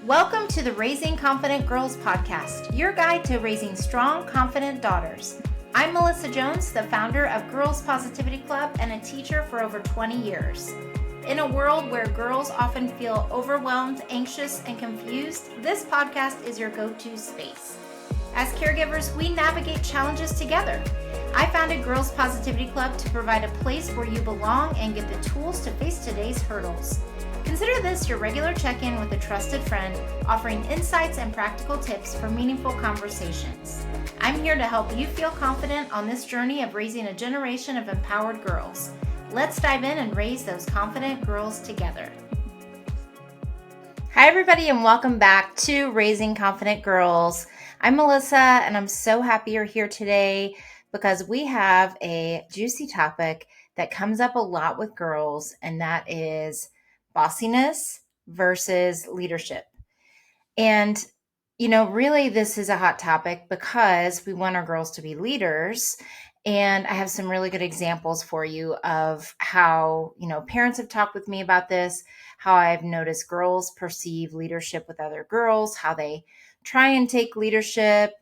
Welcome to the Raising Confident Girls podcast, your guide to raising strong, confident daughters. I'm Melissa Jones, the founder of Girls Positivity Club and a teacher for over 20 years. In a world where girls often feel overwhelmed, anxious, and confused, this podcast is your go-to space. As caregivers, we navigate challenges together. I founded Girls Positivity Club to provide a place where you belong and get the tools to face today's hurdles. Consider this your regular check-in with a trusted friend, offering insights and practical tips for meaningful conversations. I'm here to help you feel confident on this journey of raising a generation of empowered girls. Let's dive in and raise those confident girls together. Hi, everybody, and welcome back to Raising Confident Girls. I'm Melissa, and I'm so happy you're here today because we have a juicy topic that comes up a lot with girls, and that is bossiness versus leadership. And, really this is a hot topic because we want our girls to be leaders. And I have some really good examples for you of how, parents have talked with me about this, how I've noticed girls perceive leadership with other girls, how they try and take leadership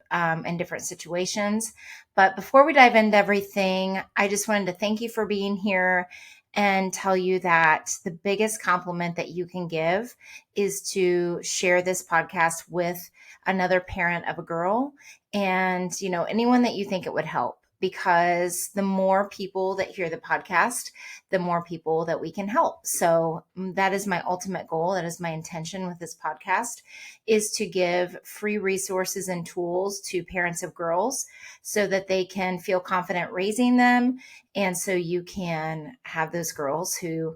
in different situations. But before we dive into everything, I just wanted to thank you for being here and tell you that the biggest compliment that you can give is to share this podcast with another parent of a girl and, anyone that you think it would help. Because the more people that hear the podcast, the more people that we can help. So that is my ultimate goal. That is my intention with this podcast, is to give free resources and tools to parents of girls so that they can feel confident raising them. And so you can have those girls who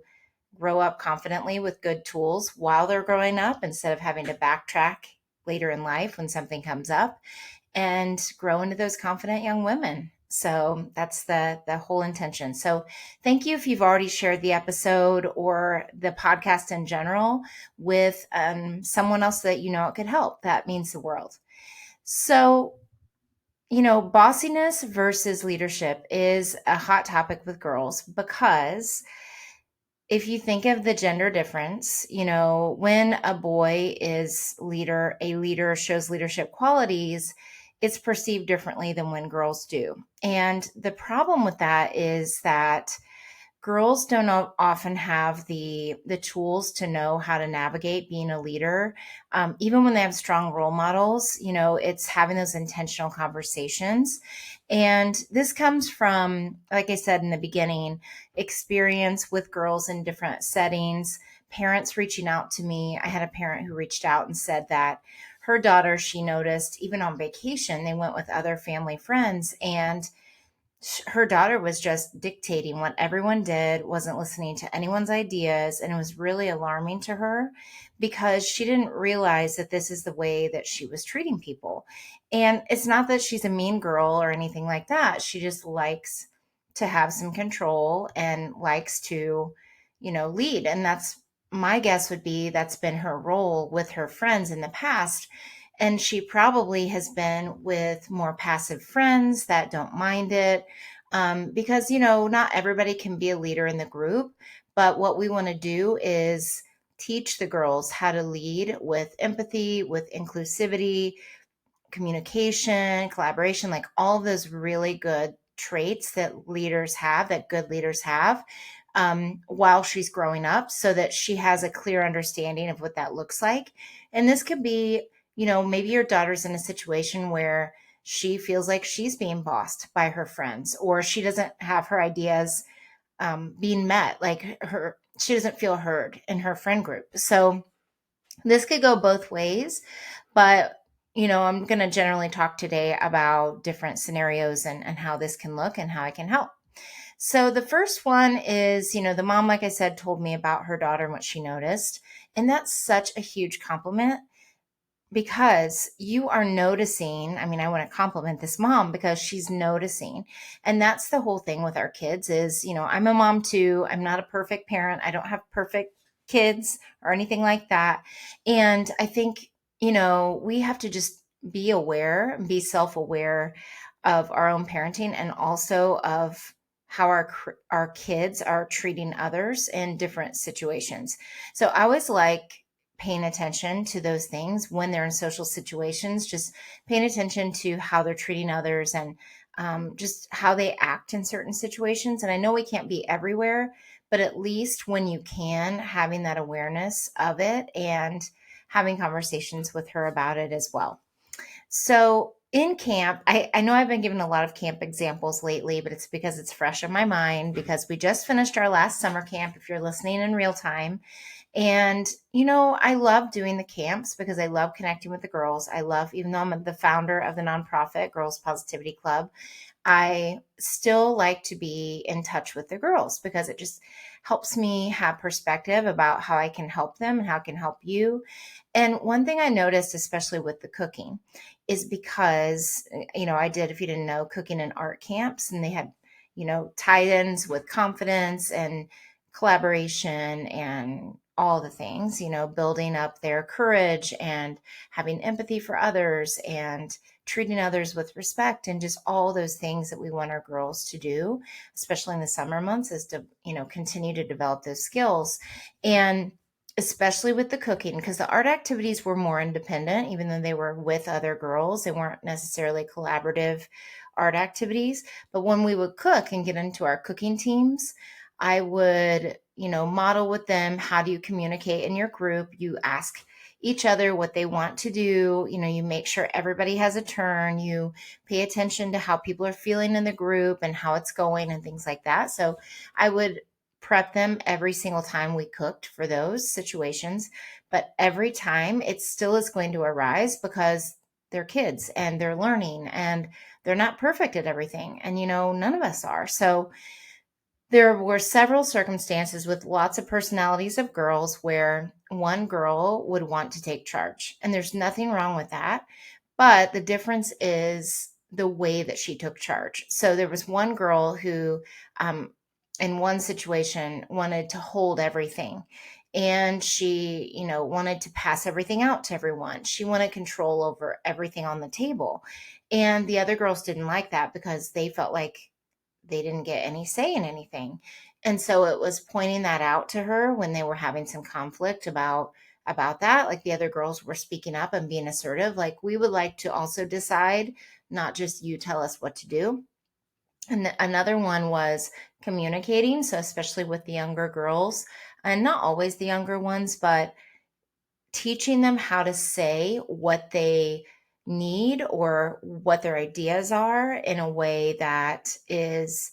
grow up confidently with good tools while they're growing up instead of having to backtrack later in life when something comes up, and grow into those confident young women. So that's the whole intention. So thank you if you've already shared the episode or the podcast in general with someone else that it could help. That means the world. So, bossiness versus leadership is a hot topic with girls because if you think of the gender difference, when a boy is a leader shows leadership qualities, it's perceived differently than when girls do. And the problem with that is that girls don't often have the tools to know how to navigate being a leader. Even when they have strong role models, it's having those intentional conversations. And this comes from, like I said in the beginning, experience with girls in different settings, parents reaching out to me. I had a parent who reached out and said that her daughter, she noticed, even on vacation, they went with other family friends, and her daughter was just dictating what everyone did, wasn't listening to anyone's ideas, and it was really alarming to her because she didn't realize that this is the way that she was treating people. And it's not that she's a mean girl or anything like that. She just likes to have some control and likes to, lead. And that's, my guess would be, that's been her role with her friends in the past. And she probably has been with more passive friends that don't mind it, because, not everybody can be a leader in the group. But what we want to do is teach the girls how to lead with empathy, with inclusivity, communication, collaboration, like all of those really good traits that good leaders have, while she's growing up, so that she has a clear understanding of what that looks like. And this could be, maybe your daughter's in a situation where she feels like she's being bossed by her friends, or she doesn't have her ideas being met, she doesn't feel heard in her friend group. So this could go both ways, but I'm going to generally talk today about different scenarios and how this can look and how I can help. So the first one is, the mom, like I said, told me about her daughter and what she noticed. And that's such a huge compliment, because you are noticing. I mean, I want to compliment this mom because she's noticing. And that's the whole thing with our kids is, I'm a mom too. I'm not a perfect parent. I don't have perfect kids or anything like that. And I think, we have to just be aware, be self-aware of our own parenting, and also of how our kids are treating others in different situations. So I always like paying attention to those things when they're in social situations, just paying attention to how they're treating others and just how they act in certain situations. And I know we can't be everywhere, but at least when you can, having that awareness of it and having conversations with her about it as well. So in camp, I know I've been giving a lot of camp examples lately, but it's because it's fresh in my mind because we just finished our last summer camp, if you're listening in real time. And, I love doing the camps because I love connecting with the girls. I love, even though I'm the founder of the nonprofit Girls Positivity Club, I still like to be in touch with the girls because it just helps me have perspective about how I can help them and how I can help you. And one thing I noticed, especially with the cooking, is because, I did, if you didn't know, cooking and art camps, and they had, tie-ins with confidence and collaboration and all the things, building up their courage and having empathy for others and treating others with respect and just all those things that we want our girls to do, especially in the summer months, is to, continue to develop those skills. And especially with the cooking, because the art activities were more independent, even though they were with other girls, they weren't necessarily collaborative art activities. But when we would cook and get into our cooking teams, I would, model with them, how do you communicate in your group? You ask each other what they want to do. You make sure everybody has a turn. You pay attention to how people are feeling in the group and how it's going and things like that. So I would prep them every single time we cooked for those situations. But every time it still is going to arise because they're kids and they're learning and they're not perfect at everything. And, none of us are. So there were several circumstances with lots of personalities of girls where one girl would want to take charge. And there's nothing wrong with that. But the difference is the way that she took charge. So there was one girl who, in one situation, wanted to hold everything. And she, wanted to pass everything out to everyone. She wanted control over everything on the table. And the other girls didn't like that because they felt like they didn't get any say in anything. And so it was pointing that out to her when they were having some conflict about that. Like the other girls were speaking up and being assertive. Like, we would like to also decide, not just you tell us what to do. And another one was communicating. So especially with the younger girls, and not always the younger ones, but teaching them how to say what they need or what their ideas are in a way that is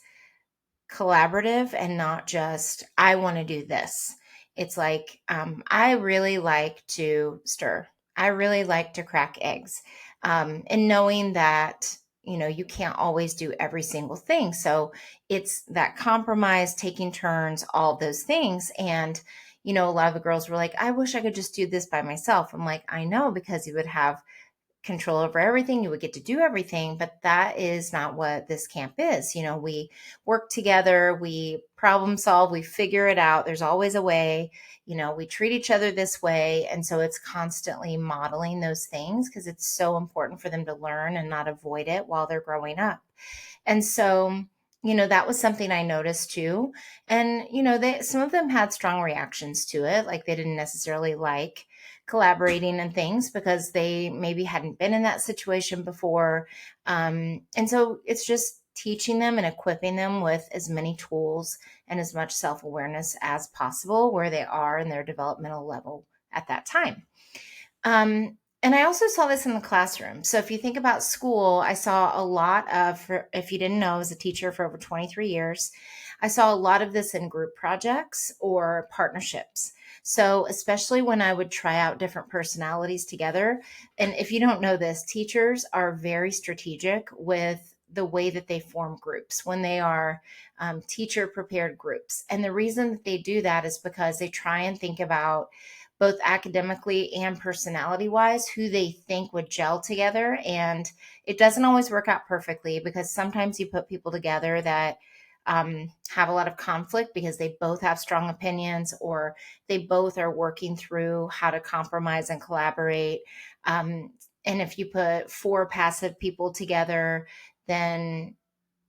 collaborative and not just, I want to do this. It's like, I really like to stir. I really like to crack eggs. And knowing that, you can't always do every single thing. So it's that compromise, taking turns, all those things. And, a lot of the girls were like, I wish I could just do this by myself. I'm like, I know, because you would have control over everything. You would get to do everything, but that is not what this camp is. We work together, we problem solve, we figure it out. There's always a way, we treat each other this way. And so it's constantly modeling those things because it's so important for them to learn and not avoid it while they're growing up. And so, that was something I noticed too. And, some of them had strong reactions to it. Like they didn't necessarily like collaborating and things because they maybe hadn't been in that situation before. And so it's just teaching them and equipping them with as many tools and as much self-awareness as possible where they are in their developmental level at that time. And I also saw this in the classroom. So if you think about school, I saw a lot of, if you didn't know, I was a teacher for over 23 years. I saw a lot of this in group projects or partnerships. So especially when I would try out different personalities together. And if you don't know this, teachers are very strategic with the way that they form groups when they are teacher prepared groups. And the reason that they do that is because they try and think about both academically and personality wise, who they think would gel together. And it doesn't always work out perfectly because sometimes you put people together that have a lot of conflict because they both have strong opinions or they both are working through how to compromise and collaborate. And if you put four passive people together, then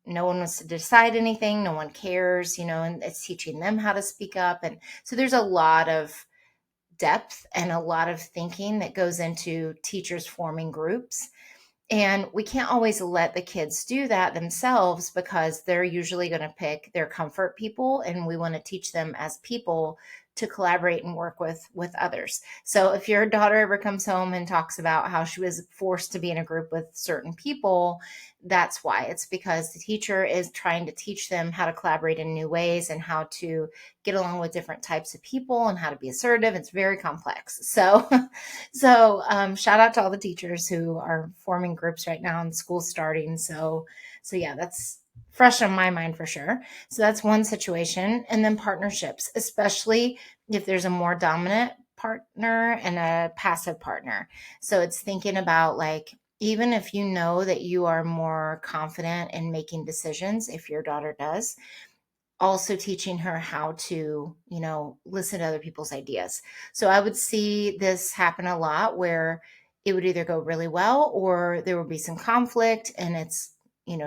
no one wants to decide anything. No one cares, and it's teaching them how to speak up. And so there's a lot of depth and a lot of thinking that goes into teachers forming groups. And we can't always let the kids do that themselves because they're usually going to pick their comfort people, and we want to teach them as people to collaborate and work with others. So if your daughter ever comes home and talks about how she was forced to be in a group with certain people, that's why. It's because the teacher is trying to teach them how to collaborate in new ways and how to get along with different types of people and how to be assertive. It's very complex. So shout out to all the teachers who are forming groups right now and school's starting. So yeah, that's fresh on my mind for sure. So that's one situation. And then partnerships, especially if there's a more dominant partner and a passive partner. So it's thinking about like, even if you know that you are more confident in making decisions, if your daughter does, also teaching her how to, listen to other people's ideas. So I would see this happen a lot where it would either go really well or there would be some conflict, and it's,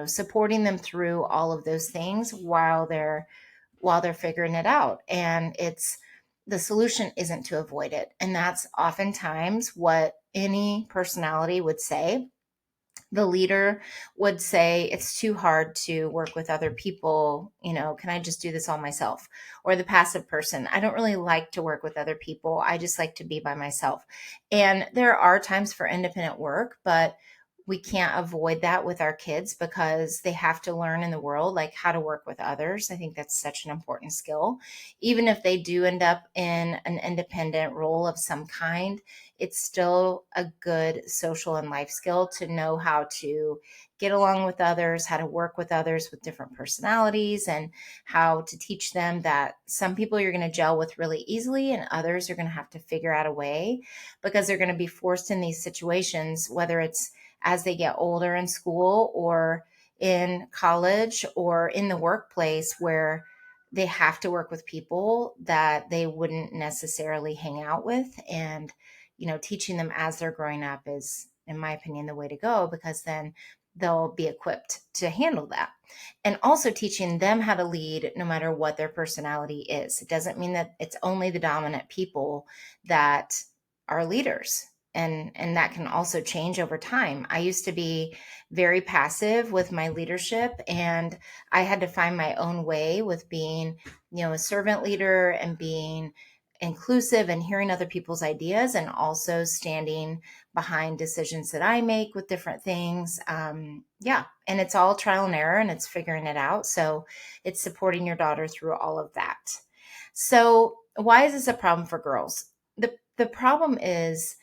supporting them through all of those things while they're figuring it out. And it's the solution isn't to avoid it. And that's oftentimes what any personality would say. The leader would say it's too hard to work with other people, can I just do this all myself? Or the passive person, I don't really like to work with other people, I just like to be by myself. And there are times for independent work, but we can't avoid that with our kids because they have to learn in the world like how to work with others. I think that's such an important skill. Even if they do end up in an independent role of some kind, it's still a good social and life skill to know how to get along with others, how to work with others with different personalities, and how to teach them that some people you're going to gel with really easily and others are going to have to figure out a way, because they're going to be forced in these situations, whether it's as they get older in school or in college or in the workplace, where they have to work with people that they wouldn't necessarily hang out with. And teaching them as they're growing up is, in my opinion, the way to go, because then they'll be equipped to handle that. And also teaching them how to lead no matter what their personality is. It doesn't mean that it's only the dominant people that are leaders. And that can also change over time. I used to be very passive with my leadership, and I had to find my own way with being, a servant leader and being inclusive and hearing other people's ideas, and also standing behind decisions that I make with different things. Yeah. And it's all trial and error, and it's figuring it out. So it's supporting your daughter through all of that. So why is this a problem for girls? The problem is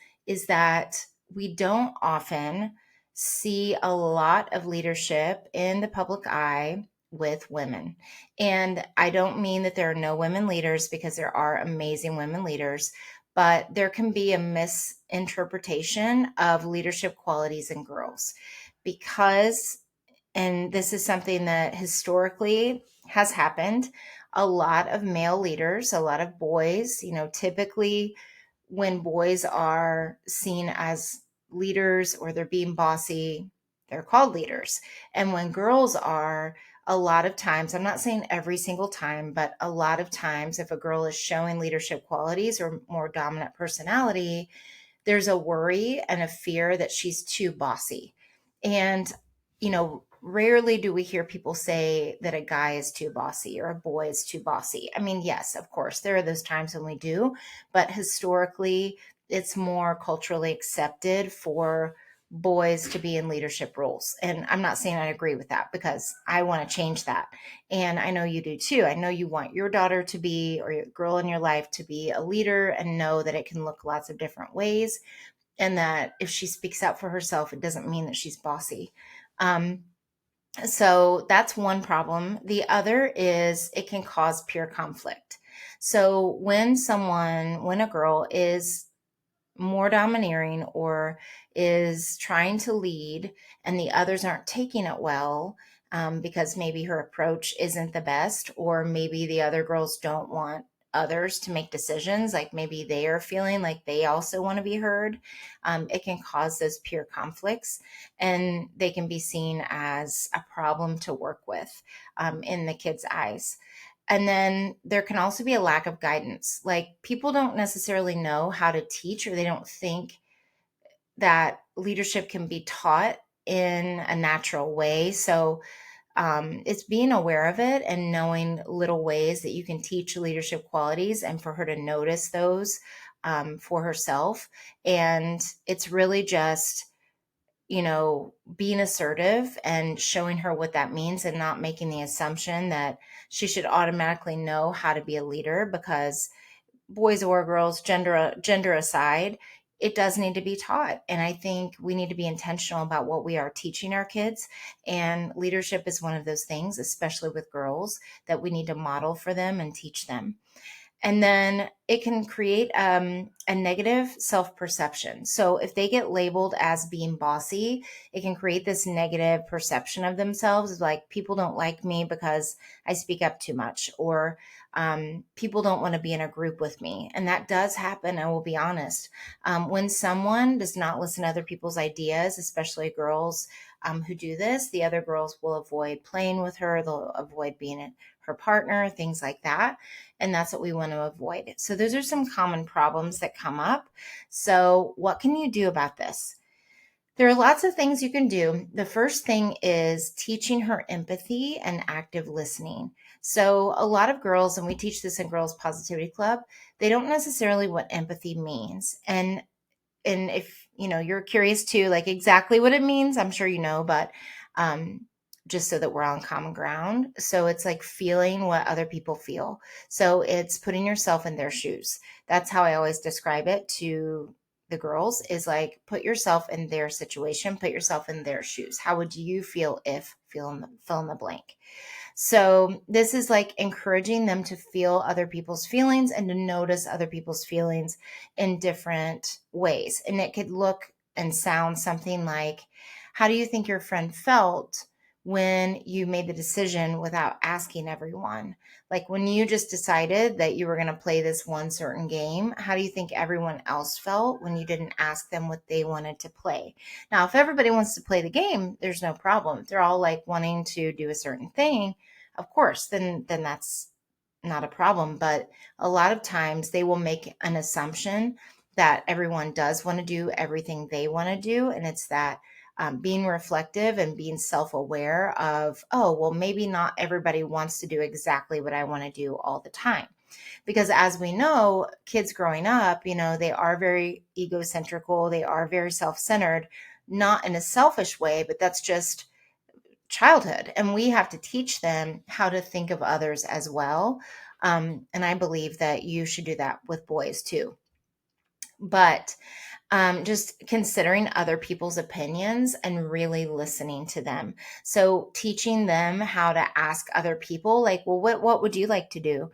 that we don't often see a lot of leadership in the public eye with women. And I don't mean that there are no women leaders, because there are amazing women leaders, but there can be a misinterpretation of leadership qualities in girls because, and this is something that historically has happened, a lot of male leaders, a lot of boys, typically when boys are seen as leaders or they're being bossy, they're called leaders. And when girls are, a lot of times, I'm not saying every single time, but a lot of times, if a girl is showing leadership qualities or more dominant personality, there's a worry and a fear that she's too bossy. And, rarely do we hear people say that a guy is too bossy or a boy is too bossy. I mean, yes, of course, there are those times when we do, but historically, it's more culturally accepted for boys to be in leadership roles. And I'm not saying I agree with that, because I want to change that. And I know you do too. I know you want your daughter to be, or your girl in your life to be, a leader, and know that it can look lots of different ways. And that if she speaks out for herself, it doesn't mean that she's bossy. So that's one problem. The other is it can cause peer conflict. So when a girl is more domineering or is trying to lead and the others aren't taking it well, because maybe her approach isn't the best, or maybe the other girls don't want others to make decisions, like maybe they are feeling like they also want to be heard, it can cause those peer conflicts, and they can be seen as a problem to work with, in the kids' eyes. And then there can also be a lack of guidance. Like people don't necessarily know how to teach, or they don't think that leadership can be taught in a natural way. So it's being aware of it and knowing little ways that you can teach leadership qualities and for her to notice those for herself. And it's really just, being assertive and showing her what that means and not making the assumption that she should automatically know how to be a leader, because boys or girls, gender aside, it does need to be taught. And I think we need to be intentional about what we are teaching our kids. And leadership is one of those things, especially with girls, that we need to model for them and teach them. And then it can create a negative self perception. So if they get labeled as being bossy, it can create this negative perception of themselves, like people don't like me because I speak up too much, or people don't want to be in a group with me. And that does happen, I will be honest. When someone does not listen to other people's ideas, especially girls who do this, the other girls will avoid playing with her, they'll avoid being her partner, things like that. And that's what we want to avoid. So those are some common problems that come up. So what can you do about this? There are lots of things you can do. The first thing is teaching her empathy and active listening. So a lot of girls, and we teach this in Girls Positivity Club, they don't necessarily what empathy means. And if you're curious too, like exactly what it means, I'm sure but um just so that we're on common ground. So it's like feeling what other people feel. So it's putting yourself in their shoes. That's how I always describe it to the girls, is like, put yourself in their situation, put yourself in their shoes. How would you feel if fill in the blank? So this is like encouraging them to feel other people's feelings and to notice other people's feelings in different ways. And it could look and sound something like, how do you think your friend felt when you made the decision without asking everyone? Like when you just decided that you were going to play this one certain game, how do you think everyone else felt when you didn't ask them what they wanted to play? Now, if everybody wants to play the game, there's no problem. If they're all like wanting to do a certain thing, of course, then that's not a problem. But a lot of times they will make an assumption that everyone does want to do everything they want to do. And it's that being reflective and being self aware of, oh, well, maybe not everybody wants to do exactly what I want to do all the time. Because as we know, kids growing up, they are very egocentrical, they are very self centered, not in a selfish way, but that's just childhood, and we have to teach them how to think of others as well. And I believe that you should do that with boys too. But just considering other people's opinions and really listening to them. So teaching them how to ask other people, like, well, what would you like to do?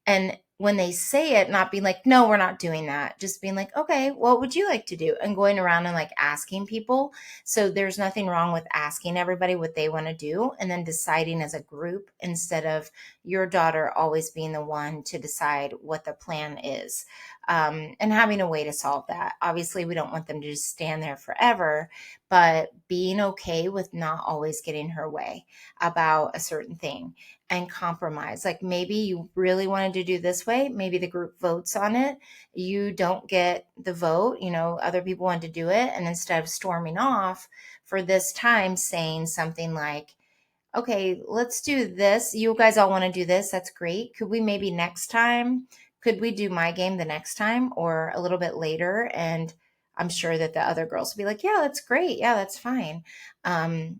And when they say it, not being like, no, we're not doing that. Just being like, okay, what would you like to do? And going around and like asking people. So there's nothing wrong with asking everybody what they want to do and then deciding as a group, instead of your daughter always being the one to decide what the plan is, and having a way to solve that. Obviously, we don't want them to just stand there forever, but being okay with not always getting her way about a certain thing and compromise. Like maybe you really wanted to do this way, maybe the group votes on it. You don't get the vote, other people want to do it. And instead of storming off for this time, saying something like, okay, let's do this. You guys all want to do this. That's great. Could we maybe next time? Could we do my game the next time or a little bit later? And I'm sure that the other girls will be like, yeah, that's great. Yeah, that's fine. And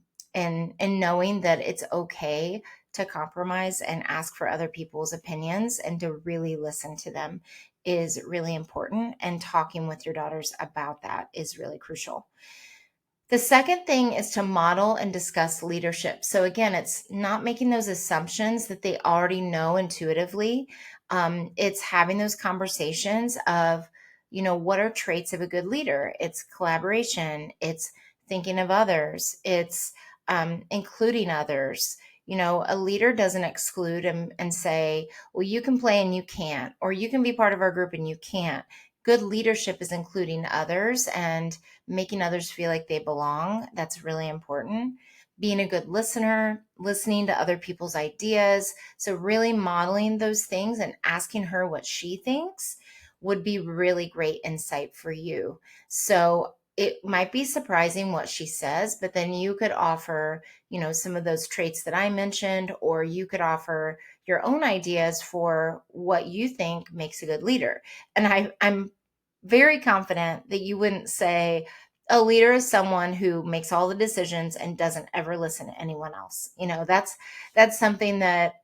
knowing that it's okay to compromise and ask for other people's opinions and to really listen to them is really important. And talking with your daughters about that is really crucial. The second thing is to model and discuss leadership. So again, it's not making those assumptions that they already know intuitively. It's having those conversations of, what are traits of a good leader? It's collaboration. It's thinking of others. It's including others. A leader doesn't exclude and say, well, you can play and you can't, or you can be part of our group and you can't. Good leadership is including others and making others feel like they belong. That's really important. being a good listener, listening to other people's ideas. So, really modeling those things and asking her what she thinks would be really great insight for you. So, it might be surprising what she says, but then you could offer, some of those traits that I mentioned, or you could offer your own ideas for what you think makes a good leader. And I'm very confident that you wouldn't say a leader is someone who makes all the decisions and doesn't ever listen to anyone else. That's something that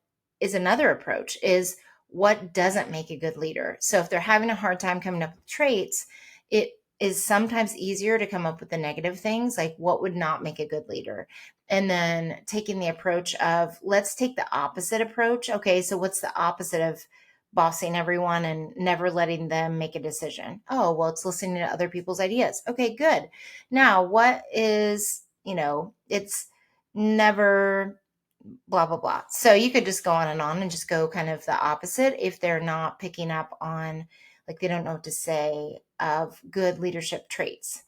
is another approach, is what doesn't make a good leader. So if they're having a hard time coming up with traits, it is sometimes easier to come up with the negative things, like what would not make a good leader. And then taking the approach of, let's take the opposite approach. Okay, so what's the opposite of bossing everyone and never letting them make a decision? Oh, well, it's listening to other people's ideas. Okay, good. Now, what is, it's never blah, blah, blah. So you could just go on and just go kind of the opposite if they're not picking up on, like, they don't know what to say of good leadership traits.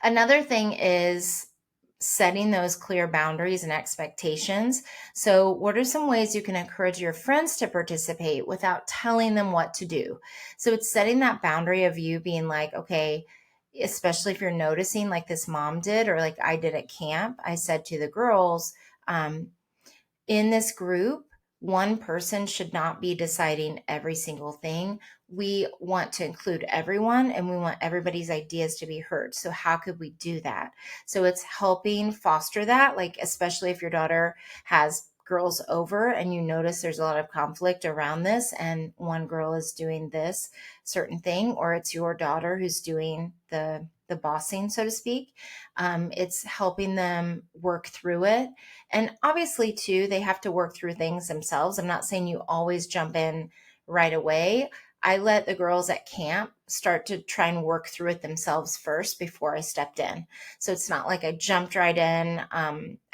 Another thing is setting those clear boundaries and expectations. So, what are some ways you can encourage your friends to participate without telling them what to do? So, it's setting that boundary of you being like, okay, especially if you're noticing, like this mom did, or like I did at camp, I said to the girls, in this group, one person should not be deciding every single thing. We want to include everyone and we want everybody's ideas to be heard. So, how could we do that? So, it's helping foster that, like, especially if your daughter has girls over and you notice there's a lot of conflict around this, and one girl is doing this certain thing, or it's your daughter who's doing the bossing, so to speak. It's helping them work through it. And obviously, too, they have to work through things themselves. I'm not saying you always jump in right away. I let the girls at camp start to try and work through it themselves first before I stepped in. So it's not like I jumped right in.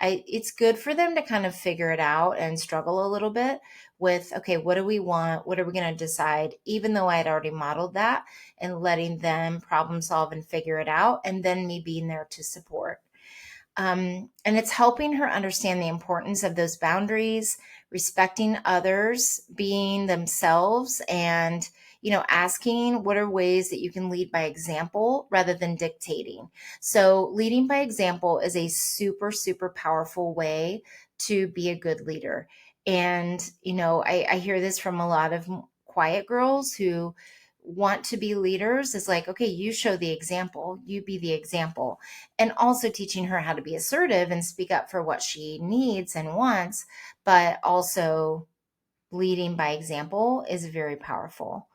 It's good for them to kind of figure it out and struggle a little bit with, okay, what do we want? What are we going to decide? Even though I had already modeled that, and letting them problem solve and figure it out, and then me being there to support. And it's helping her understand the importance of those boundaries, respecting others, being themselves, and asking what are ways that you can lead by example rather than dictating. So leading by example is a super, super powerful way to be a good leader. And I hear this from a lot of quiet girls who want to be leaders, is like, okay, you show the example, you be the example. And also teaching her how to be assertive and speak up for what she needs and wants, but also leading by example is very powerful.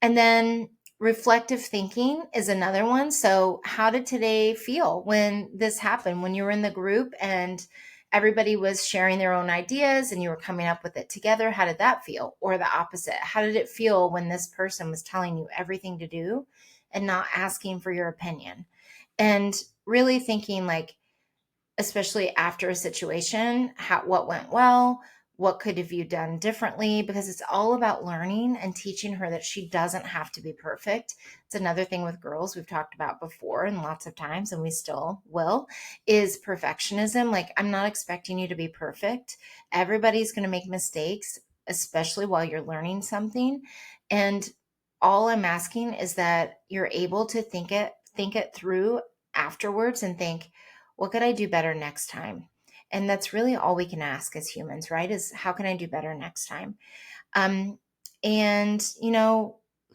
And then reflective thinking is another one. So, how did today feel when this happened, when you were in the group and everybody was sharing their own ideas and you were coming up with it together? How did that feel? Or the opposite, how did it feel when this person was telling you everything to do and not asking for your opinion? And really thinking, like, especially after a situation, what went well, what could have you done differently? Because it's all about learning and teaching her that she doesn't have to be perfect. It's another thing with girls we've talked about before and lots of times, and we still will, is perfectionism. Like, I'm not expecting you to be perfect. Everybody's going to make mistakes, especially while you're learning something. And all I'm asking is that you're able to think it through afterwards and think, what could I do better next time? And that's really all we can ask as humans, right? Is, how can I do better next time? Um, and,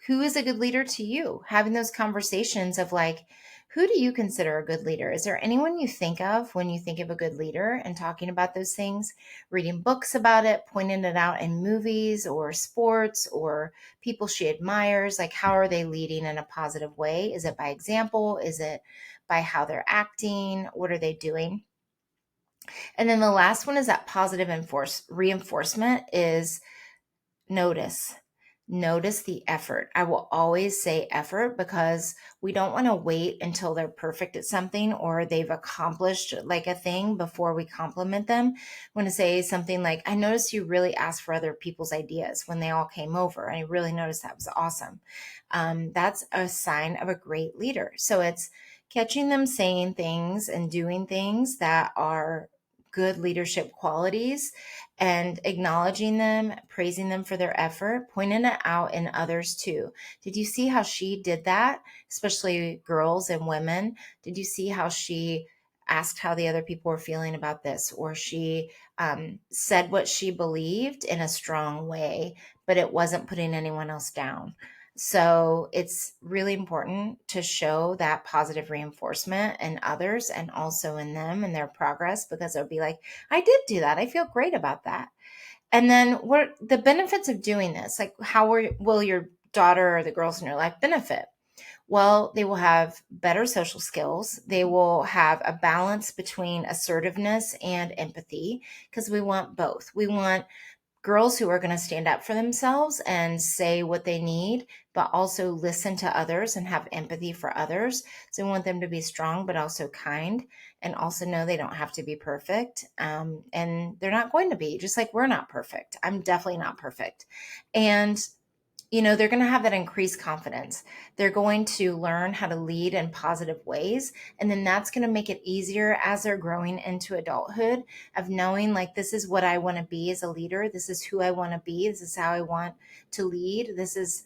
who is a good leader to you? Having those conversations of, like, who do you consider a good leader? Is there anyone you think of when you think of a good leader, and talking about those things, reading books about it, pointing it out in movies or sports or people she admires? Like, how are they leading in a positive way? Is it by example? Is it by how they're acting? What are they doing? And then the last one is that positive reinforcement is notice. Notice the effort. I will always say effort, because we don't want to wait until they're perfect at something or they've accomplished like a thing before we compliment them. I want to say something like, I noticed you really asked for other people's ideas when they all came over. I really noticed that was awesome. That's a sign of a great leader. So it's, catching them saying things and doing things that are good leadership qualities and acknowledging them, praising them for their effort, pointing it out in others too. Did you see how she did that? Especially girls and women. Did you see how she asked how the other people were feeling about this, or she said what she believed in a strong way, but it wasn't putting anyone else down? So it's really important to show that positive reinforcement in others and also in them and their progress, because they'll be like, I did do that. I feel great about that. And then what the benefits of doing this? Like, how will your daughter or the girls in your life benefit? Well, they will have better social skills. They will have a balance between assertiveness and empathy, because we want both. We want girls who are going to stand up for themselves and say what they need, but also listen to others and have empathy for others. So we want them to be strong, but also kind, and also know they don't have to be perfect. And they're not going to be, just like we're not perfect. I'm definitely not perfect. And they're going to have that increased confidence. They're going to learn how to lead in positive ways. And then that's going to make it easier as they're growing into adulthood, of knowing, like, this is what I want to be as a leader. This is who I want to be. This is how I want to lead. This is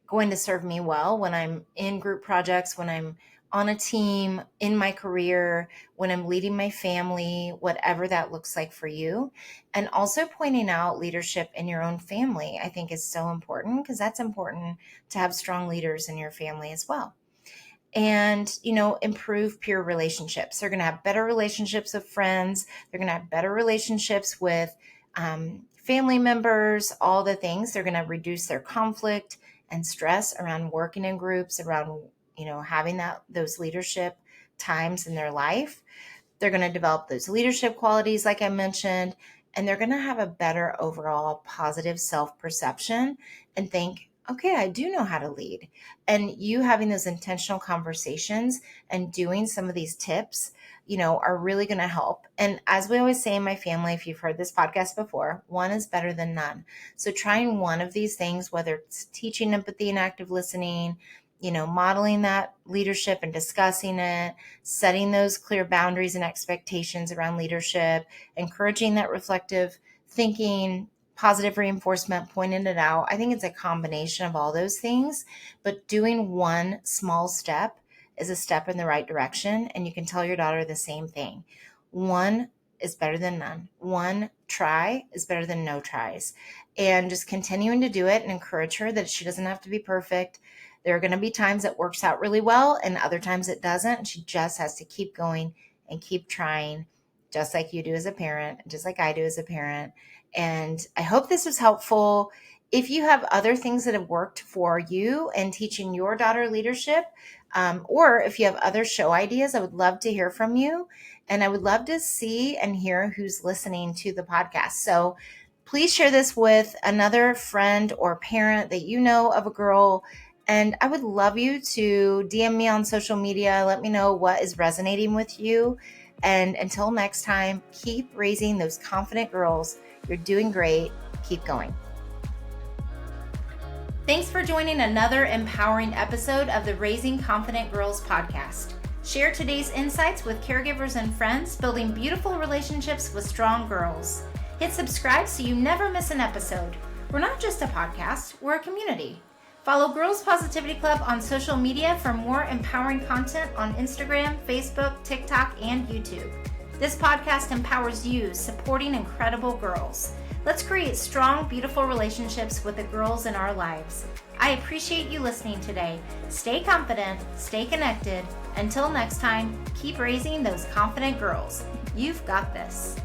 going to serve me well when I'm in group projects, when I'm on a team, in my career, when I'm leading my family, whatever that looks like for you. And also pointing out leadership in your own family, I think, is so important, because that's important to have strong leaders in your family as well. And improve peer relationships. They're going to have better relationships with friends. They're going to have better relationships with family members, all the things. They're going to reduce their conflict and stress around working in groups, around having those leadership times in their life. They're going to develop those leadership qualities, like I mentioned, and they're going to have a better overall positive self-perception and think, okay, I do know how to lead. And you having those intentional conversations and doing some of these tips, are really going to help. And as we always say in my family, if you've heard this podcast before, one is better than none. So trying one of these things, whether it's teaching empathy and active listening, modeling that leadership and discussing it, setting those clear boundaries and expectations around leadership, encouraging that reflective thinking, positive reinforcement, pointing it out. I think it's a combination of all those things, but doing one small step is a step in the right direction. And you can tell your daughter the same thing. One is better than none. One try is better than no tries. And just continuing to do it and encourage her that she doesn't have to be perfect. There are going to be times it works out really well and other times it doesn't. And she just has to keep going and keep trying, just like you do as a parent, just like I do as a parent. And I hope this was helpful. If you have other things that have worked for you in teaching your daughter leadership, or if you have other show ideas, I would love to hear from you. And I would love to see and hear who's listening to the podcast. So please share this with another friend or parent that you know of a girl. And I would love you to DM me on social media. Let me know what is resonating with you. And until next time, keep raising those confident girls. You're doing great. Keep going. Thanks for joining another empowering episode of the Raising Confident Girls podcast. Share today's insights with caregivers and friends, building beautiful relationships with strong girls. Hit subscribe so you never miss an episode. We're not just a podcast, we're a community. Follow Girls Positivity Club on social media for more empowering content on Instagram, Facebook, TikTok, and YouTube. This podcast empowers you, supporting incredible girls. Let's create strong, beautiful relationships with the girls in our lives. I appreciate you listening today. Stay confident, stay connected. Until next time, keep raising those confident girls. You've got this.